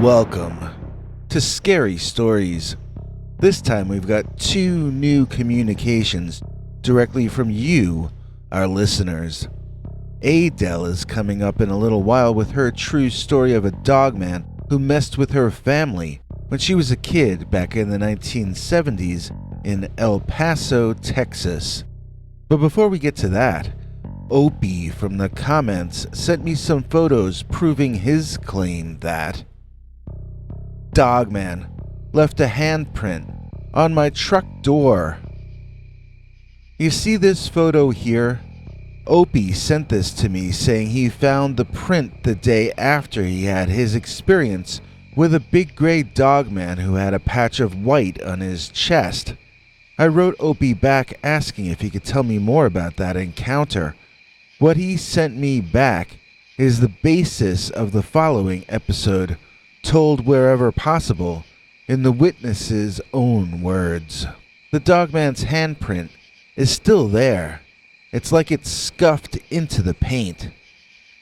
Welcome to Scary Stories. This time we've got 2 new communications directly from you, our listeners. Adel is coming up in a little while with her true story of a dogman who messed with her family when she was a kid back in the 1970s in El Paso, Texas. But before we get to that, Opie from the comments sent me some photos proving his claim that Dogman left a handprint on my truck door. You see this photo here? Opie sent this to me saying he found the print the day after he had his experience with a big gray dogman who had a patch of white on his chest. I wrote Opie back asking if he could tell me more about that encounter. What he sent me back is the basis of the following episode, told wherever possible, in the witness's own words. The dogman's handprint is still there. It's like it's scuffed into the paint.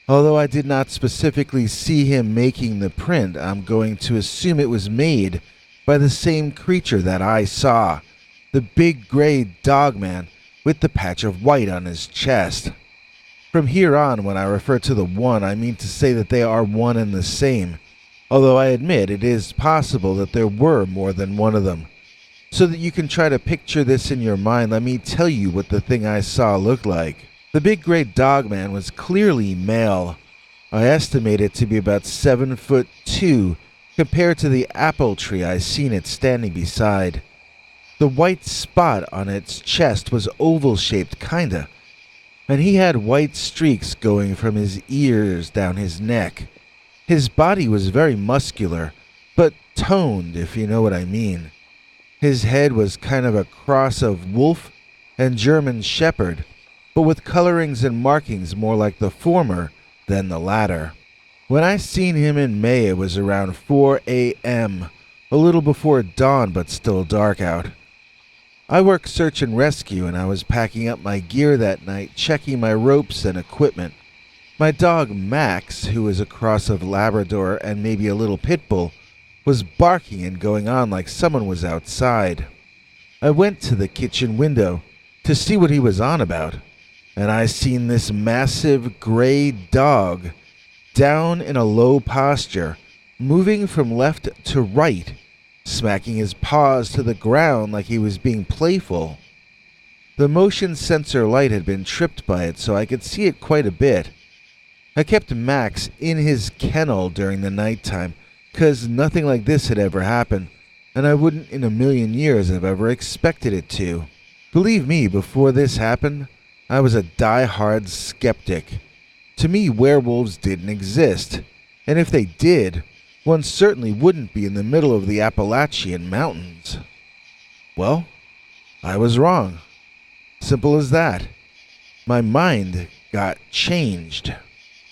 Although I did not specifically see him making the print, I'm going to assume it was made by the same creature that I saw, the big gray dogman with the patch of white on his chest. From here on, when I refer to the one, I mean to say that they are one and the same. Although I admit it is possible that there were more than one of them. So that you can try to picture this in your mind, let me tell you what the thing I saw looked like. The big gray dogman was clearly male. I estimate it to be about 7'2" compared to the apple tree I seen it standing beside. The white spot on its chest was oval-shaped kinda, and he had white streaks going from his ears down his neck. His body was very muscular, but toned, if you know what I mean. His head was kind of a cross of wolf and German shepherd, but with colorings and markings more like the former than the latter. When I seen him in May, it was around 4 a.m., a little before dawn but still dark out. I work search and rescue, and I was packing up my gear that night, checking my ropes and equipment. My dog Max, who is a cross of Labrador and maybe a little pit bull, was barking and going on like someone was outside. I went to the kitchen window to see what he was on about, and I seen this massive gray dog down in a low posture, moving from left to right, smacking his paws to the ground like he was being playful. The motion sensor light had been tripped by it, so I could see it quite a bit. I kept Max in his kennel during the nighttime, 'cause nothing like this had ever happened, and I wouldn't in a million years have ever expected it to. Believe me, before this happened, I was a die-hard skeptic. To me, werewolves didn't exist, and if they did, one certainly wouldn't be in the middle of the Appalachian Mountains. Well, I was wrong. Simple as that. My mind got changed.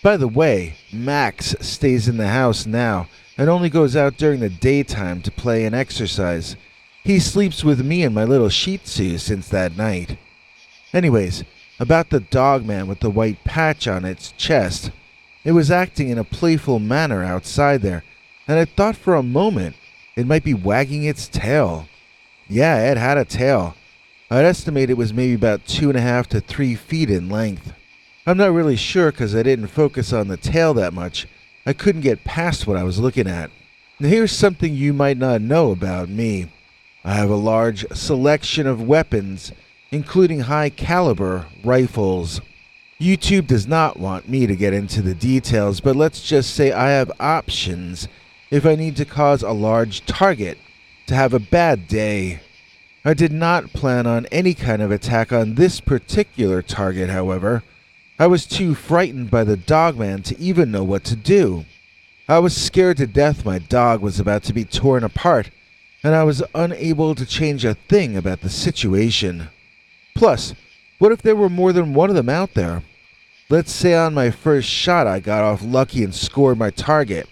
By the way, Max stays in the house now and only goes out during the daytime to play and exercise. He sleeps with me and my little Shih Tzu since that night. Anyways, about the dogman with the white patch on its chest. It was acting in a playful manner outside there, and I thought for a moment it might be wagging its tail. Yeah, it had a tail. I'd estimate it was maybe about 2.5 to 3 feet in length. I'm not really sure because I didn't focus on the tail that much. I couldn't get past what I was looking at. Now here's something you might not know about me. I have a large selection of weapons, including high-caliber rifles. YouTube does not want me to get into the details, but let's just say I have options if I need to cause a large target to have a bad day. I did not plan on any kind of attack on this particular target, however. I was too frightened by the dogman to even know what to do. I was scared to death my dog was about to be torn apart, and I was unable to change a thing about the situation. Plus, what if there were more than one of them out there? Let's say on my first shot I got off lucky and scored my target.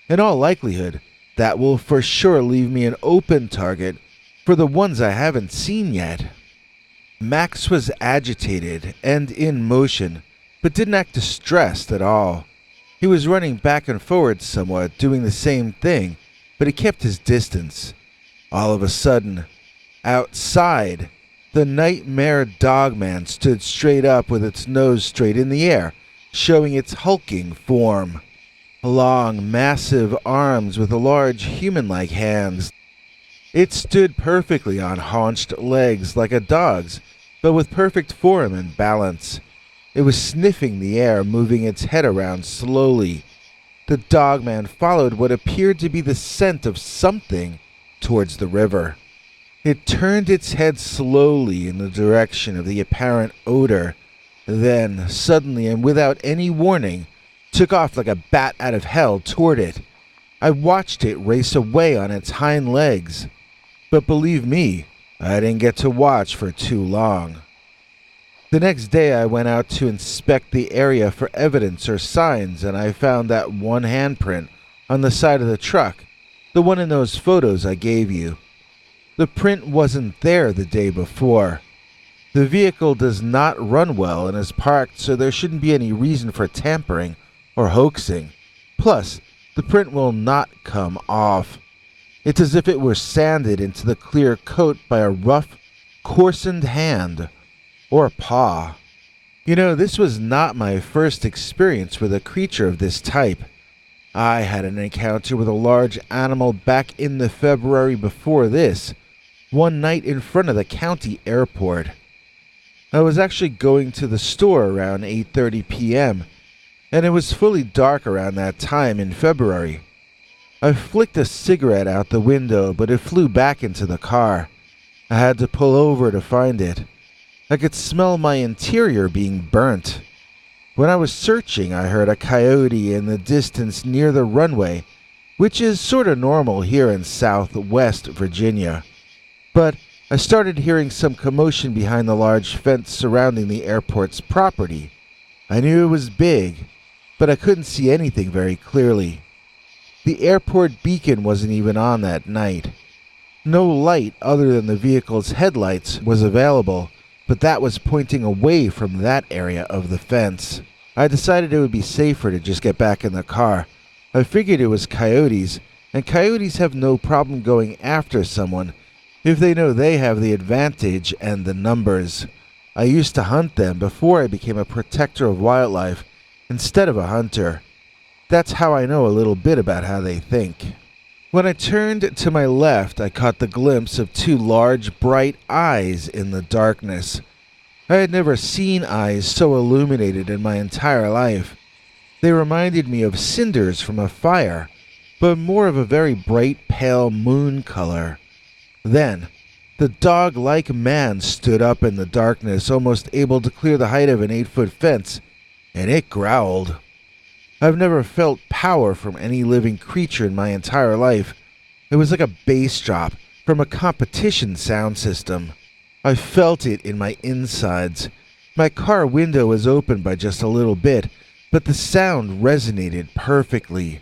In all likelihood, that will for sure leave me an open target for the ones I haven't seen yet. Max was agitated and in motion, but didn't act distressed at all. He was running back and forward somewhat, doing the same thing, but he kept his distance. All of a sudden, outside, the nightmare Dogman stood straight up with its nose straight in the air, showing its hulking form. Long, massive arms with large human-like hands. It stood perfectly on haunched legs like a dog's, but with perfect form and balance. It was sniffing the air, moving its head around slowly. The Dogman followed what appeared to be the scent of something towards the river. It turned its head slowly in the direction of the apparent odor, then, suddenly and without any warning, took off like a bat out of hell toward it. I watched it race away on its hind legs. But believe me, I didn't get to watch for too long. The next day I went out to inspect the area for evidence or signs, and I found that one handprint on the side of the truck, the one in those photos I gave you. The print wasn't there the day before. The vehicle does not run well and is parked, so there shouldn't be any reason for tampering or hoaxing. Plus, the print will not come off. It's as if it were sanded into the clear coat by a rough, coarsened hand or paw. You know, this was not my first experience with a creature of this type. I had an encounter with a large animal back in the February before this, one night in front of the county airport. I was actually going to the store around 8:30 p.m., and it was fully dark around that time in February. I flicked a cigarette out the window, but it flew back into the car. I had to pull over to find it. I could smell my interior being burnt. When I was searching, I heard a coyote in the distance near the runway, which is sort of normal here in Southwest Virginia. But I started hearing some commotion behind the large fence surrounding the airport's property. I knew it was big, but I couldn't see anything very clearly. The airport beacon wasn't even on that night. No light other than the vehicle's headlights was available, but that was pointing away from that area of the fence. I decided it would be safer to just get back in the car. I figured it was coyotes, and coyotes have no problem going after someone if they know they have the advantage and the numbers. I used to hunt them before I became a protector of wildlife instead of a hunter. That's how I know a little bit about how they think. When I turned to my left, I caught the glimpse of two large, bright eyes in the darkness. I had never seen eyes so illuminated in my entire life. They reminded me of cinders from a fire, but more of a very bright, pale moon color. Then, the dog-like man stood up in the darkness, almost able to clear the height of an 8-foot fence, and it growled. I've never felt power from any living creature in my entire life. It was like a bass drop from a competition sound system. I felt it in my insides. My car window was open by just a little bit, but the sound resonated perfectly.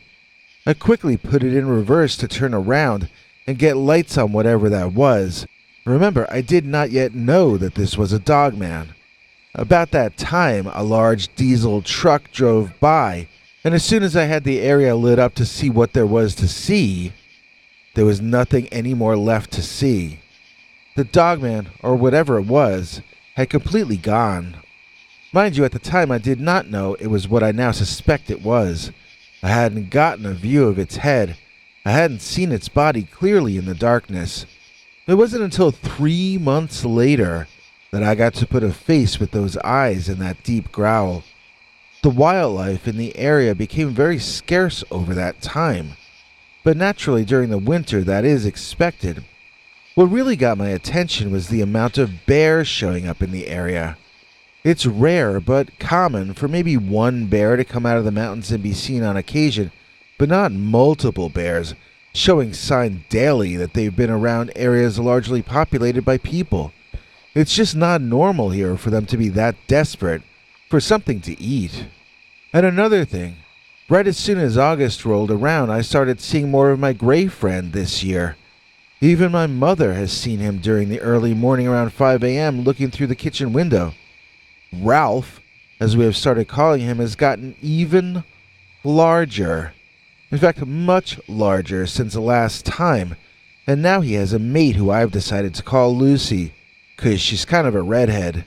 I quickly put it in reverse to turn around and get lights on whatever that was. Remember, I did not yet know that this was a Dogman. About that time, a large diesel truck drove by, and as soon as I had the area lit up to see what there was to see, there was nothing any more left to see. The Dogman, or whatever it was, had completely gone. Mind you, at the time I did not know it was what I now suspect it was. I hadn't gotten a view of its head. I hadn't seen its body clearly in the darkness. It wasn't until 3 months later that I got to put a face with those eyes and that deep growl. The wildlife in the area became very scarce over that time, but naturally during the winter that is expected. What really got my attention was the amount of bears showing up in the area. It's rare but common for maybe one bear to come out of the mountains and be seen on occasion, but not multiple bears, showing signs daily that they've been around areas largely populated by people. It's just not normal here for them to be that desperate for something to eat. And another thing, right as soon as August rolled around, I started seeing more of my gray friend this year. Even my mother has seen him during the early morning around 5 a.m. looking through the kitchen window. Ralph, as we have started calling him, has gotten even larger. In fact, much larger since the last time. And now he has a mate who I've decided to call Lucy, 'cause she's kind of a redhead.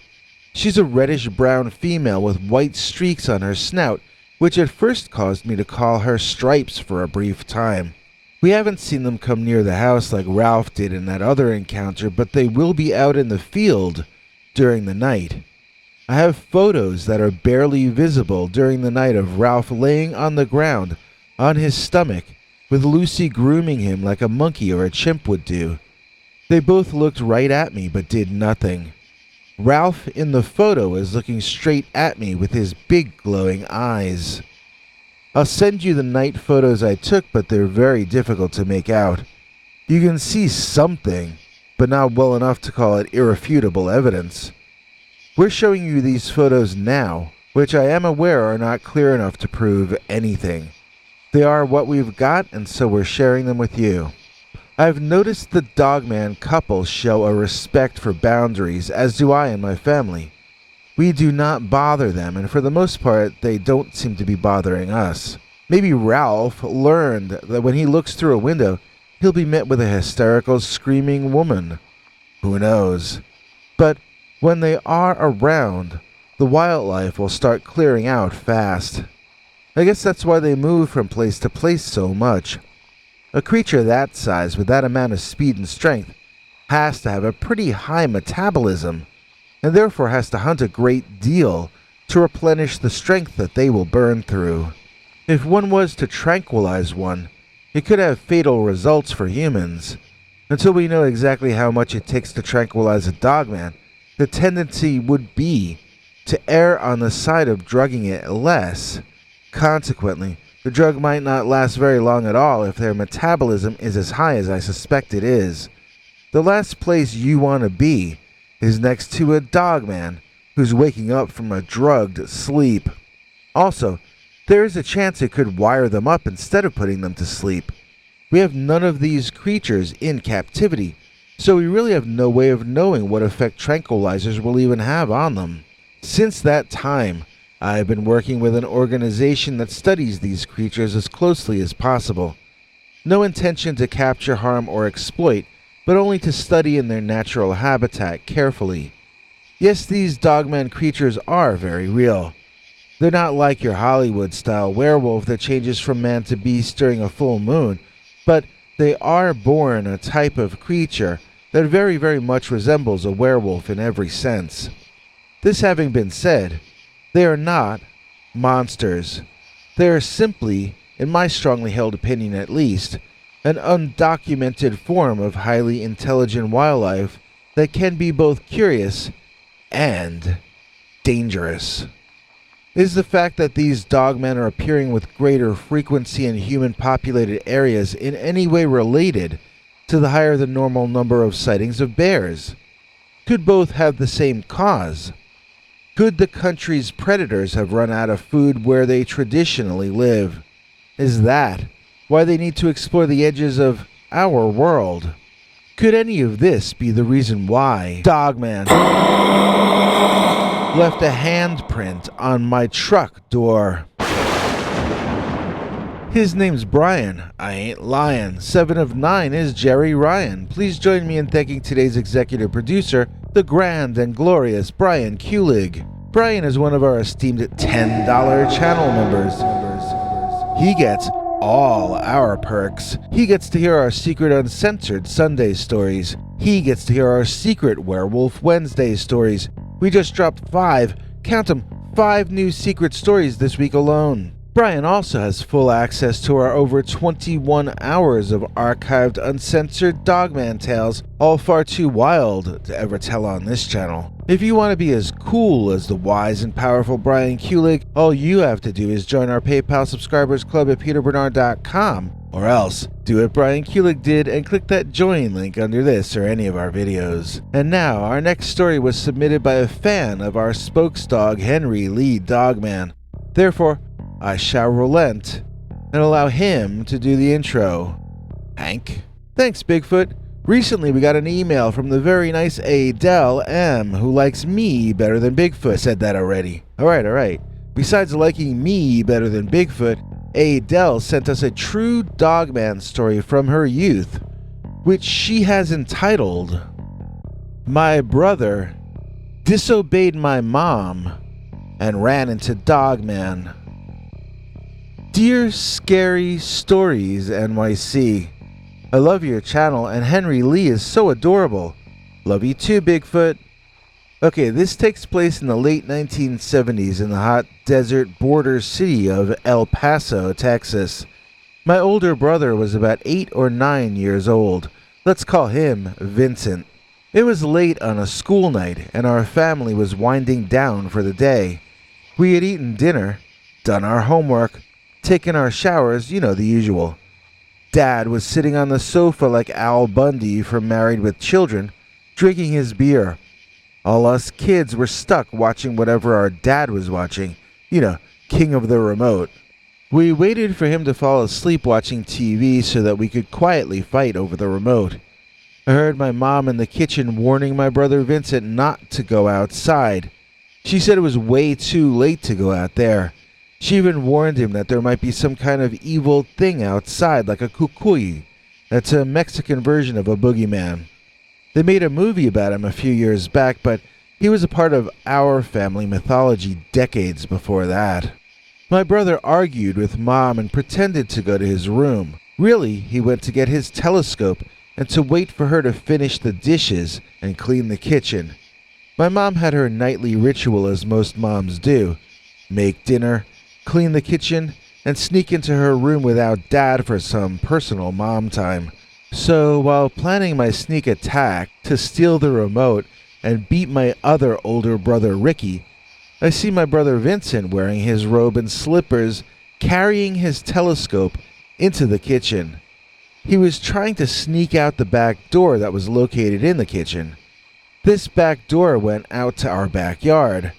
She's a reddish-brown female with white streaks on her snout, which at first caused me to call her Stripes for a brief time. We haven't seen them come near the house like Ralph did in that other encounter, but they will be out in the field during the night. I have photos that are barely visible during the night of Ralph laying on the ground on his stomach with Lucy grooming him like a monkey or a chimp would do. They both looked right at me but did nothing. Ralph in the photo is looking straight at me with his big glowing eyes. I'll send you the night photos I took, but they're very difficult to make out. You can see something, but not well enough to call it irrefutable evidence. We're showing you these photos now, which I am aware are not clear enough to prove anything. They are what we've got, and so we're sharing them with you. I've noticed the Dogman couple show a respect for boundaries, as do I and my family. We do not bother them, and for the most part, they don't seem to be bothering us. Maybe Ralph learned that when he looks through a window, he'll be met with a hysterical, screaming woman. Who knows? But when they are around, the wildlife will start clearing out fast. I guess that's why they move from place to place so much. A creature that size with that amount of speed and strength has to have a pretty high metabolism, and therefore has to hunt a great deal to replenish the strength that they will burn through. If one was to tranquilize one, it could have fatal results for humans. Until we know exactly how much it takes to tranquilize a Dogman, the tendency would be to err on the side of drugging it less. Consequently, the drug might not last very long at all if their metabolism is as high as I suspect it is. The last place you want to be is next to a Dogman who's waking up from a drugged sleep. Also, there is a chance it could wire them up instead of putting them to sleep. We have none of these creatures in captivity, so we really have no way of knowing what effect tranquilizers will even have on them. Since that time, I have been working with an organization that studies these creatures as closely as possible. No intention to capture, harm, or exploit, but only to study in their natural habitat carefully. Yes, these Dogman creatures are very real. They're not like your Hollywood-style werewolf that changes from man to beast during a full moon, but they are born a type of creature that very, very much resembles a werewolf in every sense. This having been said, they are not monsters. They are simply, in my strongly held opinion at least, an undocumented form of highly intelligent wildlife that can be both curious and dangerous. Is the fact that these Dogmen are appearing with greater frequency in human-populated areas in any way related to the higher than normal number of sightings of bears? Could both have the same cause? Could the country's predators have run out of food where they traditionally live? Is that why they need to explore the edges of our world? Could any of this be the reason why Dogman left a handprint on my truck door? His name's Brian. I ain't lying. 7 of 9 is Jerry Ryan. Please join me in thanking today's executive producer, the grand and glorious Brian Kulig. Brian is one of our esteemed $10 channel members. He gets all our perks. He gets to hear our secret uncensored Sunday stories. He gets to hear our secret Werewolf Wednesday stories. We just dropped 5, count them, 5 new secret stories this week alone. Brian also has full access to our over 21 hours of archived, uncensored Dogman tales, all far too wild to ever tell on this channel. If you want to be as cool as the wise and powerful Brian Kulig, all you have to do is join our PayPal subscribers club at peterbernard.com, or else do what Brian Kulig did and click that join link under this or any of our videos. And now, our next story was submitted by a fan of our spokesdog Henry Lee Dogman. Therefore, I shall relent and allow him to do the intro. Hank? Thanks, Bigfoot. Recently we got an email from the very nice Adel M, who likes me better than Bigfoot. I said that already. Alright. Besides liking me better than Bigfoot, Adel sent us a true Dogman story from her youth, which she has entitled, My Brother Disobeyed My Mom and Ran into Dogman. Dear Scary Stories NYC, I love your channel and Henry Lee is so adorable. Love you too, Bigfoot. Okay, this takes place in the late 1970s in the hot desert border city of El Paso, Texas. My older brother was about 8 or 9 years old. Let's call him Vincent. It was late on a school night, and our family was winding down for the day. We had eaten dinner, done our homework, taken our showers, you know, the usual. Dad was sitting on the sofa like Al Bundy from Married with Children, drinking his beer. All us kids were stuck watching whatever our dad was watching, you know, King of the Remote. We waited for him to fall asleep watching TV so that we could quietly fight over the remote. I heard my mom in the kitchen warning my brother Vincent not to go outside. She said it was way too late to go out there. She even warned him that there might be some kind of evil thing outside like a cucuy. That's a Mexican version of a boogeyman. They made a movie about him a few years back, but he was a part of our family mythology decades before that. My brother argued with Mom and pretended to go to his room. Really, he went to get his telescope and to wait for her to finish the dishes and clean the kitchen. My mom had her nightly ritual as most moms do. Make dinner, clean the kitchen, and sneak into her room without Dad for some personal mom time. So, while planning my sneak attack to steal the remote and beat my other older brother Ricky, I see my brother Vincent wearing his robe and slippers, carrying his telescope into the kitchen. He was trying to sneak out the back door that was located in the kitchen. This back door went out to our backyard.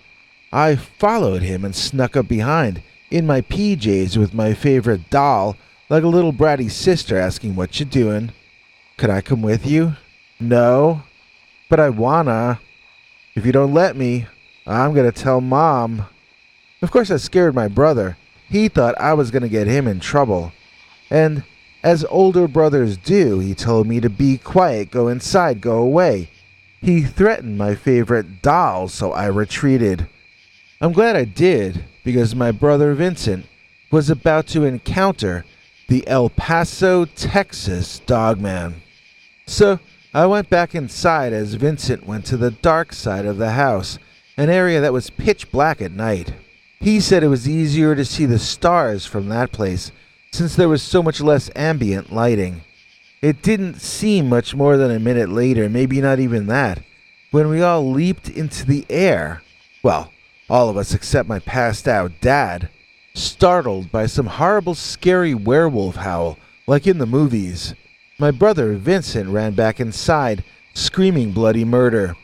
I followed him and snuck up behind, in my PJs with my favorite doll, like a little bratty sister asking what you doing. Could I come with you? No, but I wanna. If you don't let me, I'm gonna tell Mom. Of course I scared my brother. He thought I was gonna get him in trouble. And as older brothers do, he told me to be quiet, go inside, go away. He threatened my favorite doll, so I retreated. I'm glad I did, because my brother Vincent was about to encounter the El Paso, Texas Dogman. So I went back inside as Vincent went to the dark side of the house, an area that was pitch black at night. He said it was easier to see the stars from that place, since there was so much less ambient lighting. It didn't seem much more than a minute later, maybe not even that, when we all leaped into the air. Well, all of us except my passed out dad, startled by some horrible scary werewolf howl, like in the movies. My brother Vincent ran back inside, screaming bloody murder.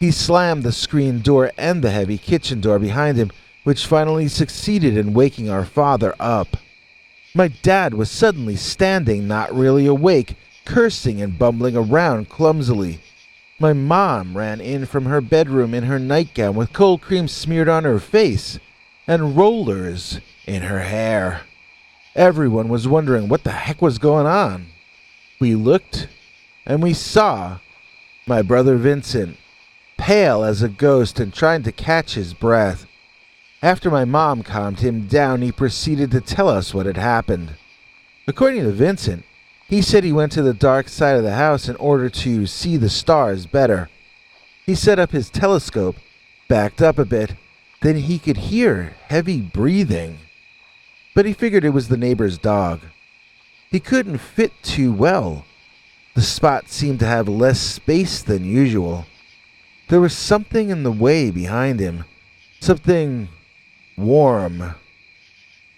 He slammed the screen door and the heavy kitchen door behind him, which finally succeeded in waking our father up. My dad was suddenly standing, not really awake, cursing and bumbling around clumsily. My mom ran in from her bedroom in her nightgown with cold cream smeared on her face and rollers in her hair. Everyone was wondering what the heck was going on. We looked, and we saw my brother Vincent, pale as a ghost and trying to catch his breath. After my mom calmed him down, he proceeded to tell us what had happened. According to Vincent, he said he went to the dark side of the house in order to see the stars better. He set up his telescope, backed up a bit, then he could hear heavy breathing. But he figured it was the neighbor's dog. He couldn't fit too well. The spot seemed to have less space than usual. There was something in the way behind him. Something warm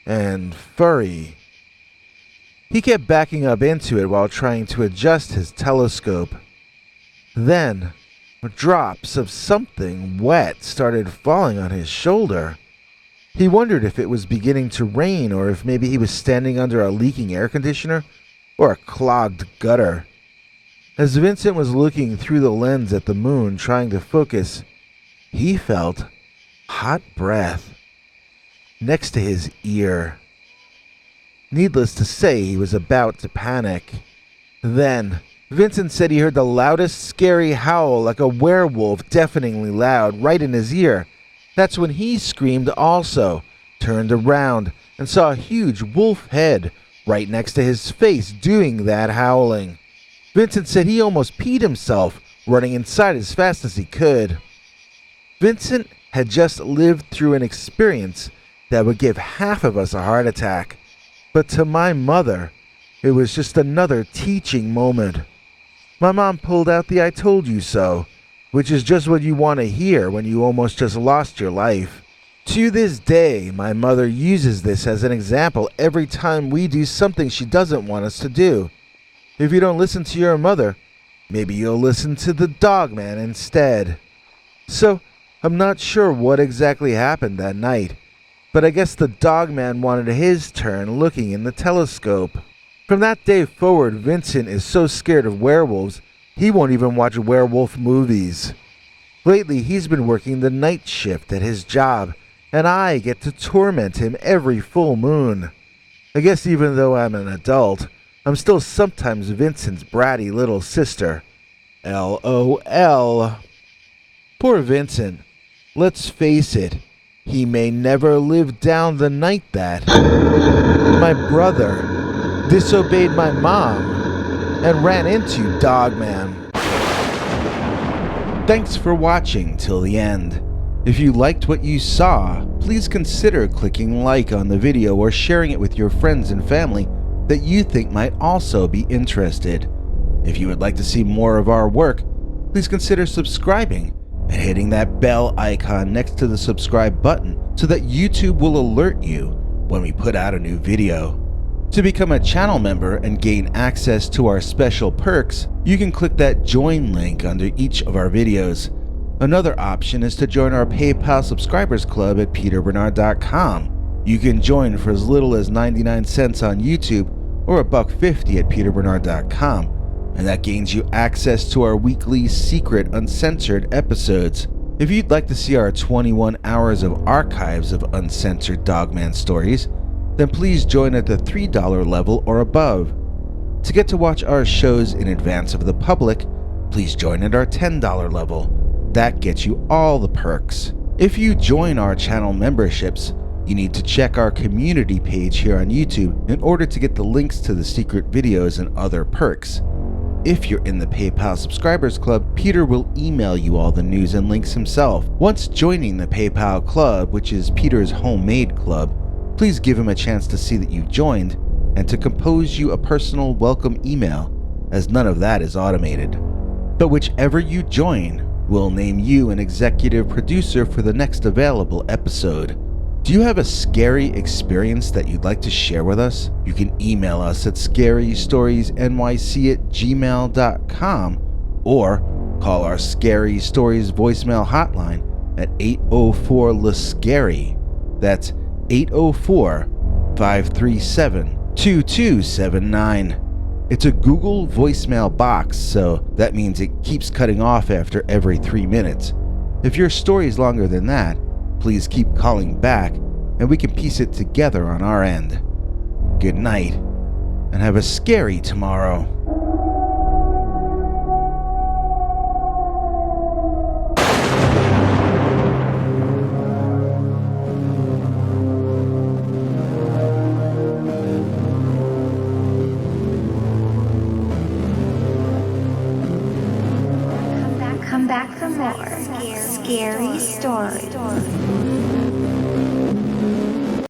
and furry. He kept backing up into it while trying to adjust his telescope. Then, drops of something wet started falling on his shoulder. He wondered if it was beginning to rain or if maybe he was standing under a leaking air conditioner or a clogged gutter. As Vincent was looking through the lens at the moon trying to focus, he felt hot breath next to his ear. Needless to say, he was about to panic. Then, Vincent said he heard the loudest scary howl like a werewolf, deafeningly loud, right in his ear. That's when he screamed also, turned around, and saw a huge wolf head right next to his face doing that howling. Vincent said he almost peed himself, running inside as fast as he could. Vincent had just lived through an experience that would give half of us a heart attack. But to my mother, it was just another teaching moment. My mom pulled out the "I told you so," which is just what you want to hear when you almost just lost your life. To this day, my mother uses this as an example every time we do something she doesn't want us to do. If you don't listen to your mother, maybe you'll listen to the Dogman instead. So, I'm not sure what exactly happened that night, but I guess the Dogman wanted his turn looking in the telescope. From that day forward, Vincent is so scared of werewolves, he won't even watch werewolf movies. Lately, he's been working the night shift at his job, and I get to torment him every full moon. I guess even though I'm an adult, I'm still sometimes Vincent's bratty little sister. LOL. Poor Vincent. Let's face it, he may never live down the night that my brother disobeyed my mom and ran into Dogman. Thanks for watching till the end. If you liked what you saw, please consider clicking like on the video or sharing it with your friends and family that you think might also be interested. If you would like to see more of our work, please consider subscribing and hitting that bell icon next to the subscribe button so that YouTube will alert you when we put out a new video. To become a channel member and gain access to our special perks, you can click that join link under each of our videos. Another option is to join our PayPal subscribers club at peterbernard.com. You can join for as little as 99 cents on YouTube or $1.50 at peterbernard.com. And that gains you access to our weekly secret uncensored episodes. If you'd like to see our 21 hours of archives of uncensored Dogman stories, then please join at the $3 level or above. To get to watch our shows in advance of the public, please join at our $10 level. That gets you all the perks. If you join our channel memberships, you need to check our community page here on YouTube in order to get the links to the secret videos and other perks. If you're in the PayPal subscribers club, Peter will email you all the news and links himself. Once joining the PayPal club, which is Peter's homemade club, please give him a chance to see that you've joined and to compose you a personal welcome email, as none of that is automated. But whichever you join, we'll name you an executive producer for the next available episode. Do you have a scary experience that you'd like to share with us? You can email us at scarystoriesnyc@gmail.com or call our Scary Stories voicemail hotline at 804-LA-SCARY. That's 804-537-2279. It's a Google voicemail box, so that means it keeps cutting off after every 3 minutes. If your story is longer than that, please keep calling back and we can piece it together on our end. Good night, and have a scary tomorrow. Come back for more scary stories.